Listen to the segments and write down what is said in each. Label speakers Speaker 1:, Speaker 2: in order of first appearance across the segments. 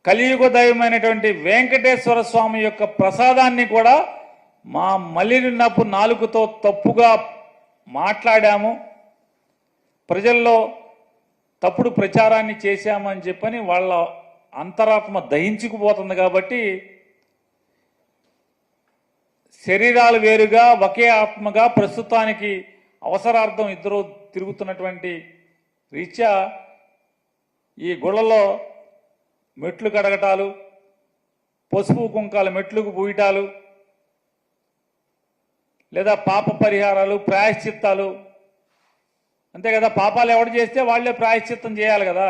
Speaker 1: కలియుగ దైవమైనటువంటి వెంకటేశ్వర స్వామి యొక్క ప్రసాదాన్ని కూడా మా మలినపు నాలుకతో తప్పుగా మాట్లాడాము, ప్రజల్లో తప్పుడు ప్రచారాన్ని చేశామని చెప్పని వాళ్ళ అంతరాత్మ దహించుకుపోతుంది. కాబట్టి శరీరాలు వేరుగా ఒకే ఆత్మగా ప్రస్తుతానికి అవసరార్థం ఇద్దరు తిరుగుతున్నటువంటి రీత్యా ఈ గుళ్ళలో మెట్లు కడగటాలు, పసుపు కుంకాల మెట్లకు పూయటాలు, లేదా పాప పరిహారాలు, ప్రాయశ్చిత్తాలు, అంతే కదా. పాపాలు ఎవడు చేస్తే వాళ్లే ప్రాయశ్చిత్తం చేయాలి కదా.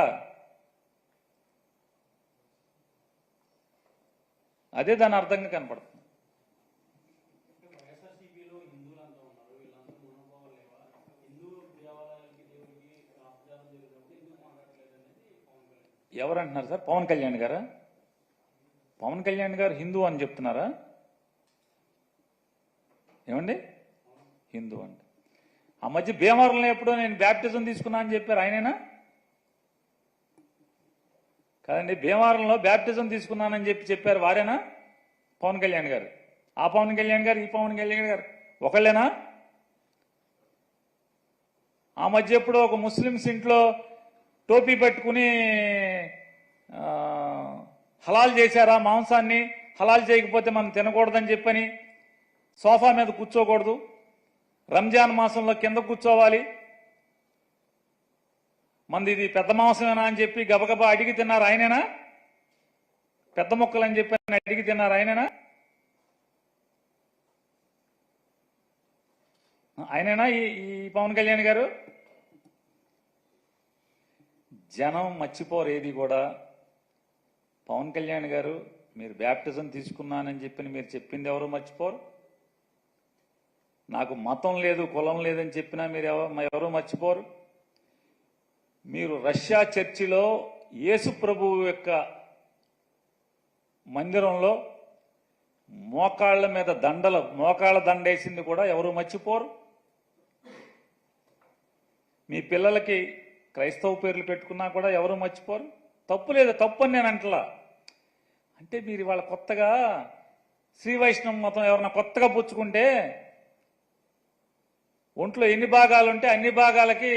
Speaker 1: అదే దాని అర్థంగా కనపడుతుంది. ఎవరంటున్నారు సార్? పవన్ కళ్యాణ్ గారా? పవన్ కళ్యాణ్ గారు హిందూ అని చెప్తున్నారా? ఏమండి హిందూ అంటే? ఆ మధ్య భీమవరంలో ఎప్పుడో నేను బ్యాప్టిజం తీసుకున్నా అని చెప్పారు, ఆయనేనా? కాదండి, భీమవరంలో బ్యాప్టిజం తీసుకున్నానని చెప్పారు, వారేనా? పవన్ కళ్యాణ్ గారు. ఆ పవన్ కళ్యాణ్ గారు, ఈ పవన్ కళ్యాణ్ గారు ఒకళ్ళేనా? ఆ మధ్య ఎప్పుడో ఒక ముస్లిమ్స్ ఇంట్లో టోపీ పెట్టుకుని హలాల్ చేశారా మాంసాన్ని, హలాల్ చేయకపోతే మనం తినకూడదని చెప్పని సోఫా మీద కూర్చోకూడదు, రంజాన్ మాసంలో కింద కూర్చోవాలి, మంది ఇది పెద్ద మాంసమేనా అని చెప్పి గబగబా అడిగి తిన్నారు, ఆయనేనా? పెద్ద మొక్కలు అని చెప్పి అడిగి తిన్నారు, ఆయనేనా? ఆయనేనా ఈ పవన్ కళ్యాణ్ గారు? జనం మర్చిపోరు ఏది కూడా. పవన్ కళ్యాణ్ గారు మీరు బ్యాప్టిజం తీసుకున్నానని చెప్పి మీరు చెప్పింది ఎవరు మర్చిపోరు. నాకు మతం లేదు, కులం లేదని చెప్పినా మీరు ఎవరు మర్చిపోరు. మీరు రష్యా చర్చిలో యేసు ప్రభువు యొక్క మందిరంలో మోకాళ్ళ మీద మోకాళ్ళ దండేసింది కూడా ఎవరు మర్చిపోరు. మీ పిల్లలకి క్రైస్తవ పేర్లు పెట్టుకున్నా కూడా ఎవరు మర్చిపోరు. తప్పు లేదు, తప్పు అని నేను అంటలా. అంటే మీరు ఇవాళ కొత్తగా శ్రీ వైష్ణవ మతం ఎవరన్నా కొత్తగా పుచ్చుకుంటే ఒంట్లో ఎన్ని భాగాలు ఉంటే అన్ని భాగాలకి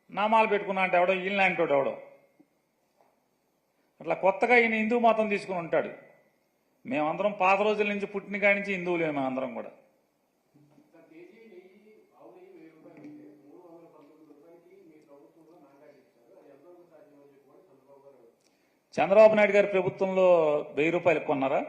Speaker 1: నామాలు పెట్టుకున్నా అంటే ఎవడో ఈయనలాంటోడు ఎవడో అట్లా కొత్తగా ఈయన హిందూ మతం తీసుకుని ఉంటాడు. మేమందరం పాత రోజుల నుంచి పుట్టిన కాడి నుంచి హిందువులే మేమందరం కూడా. చంద్రబాబు నాయుడు గారి ప్రభుత్వంలో 1000 రూపాయలు కొన్నారా?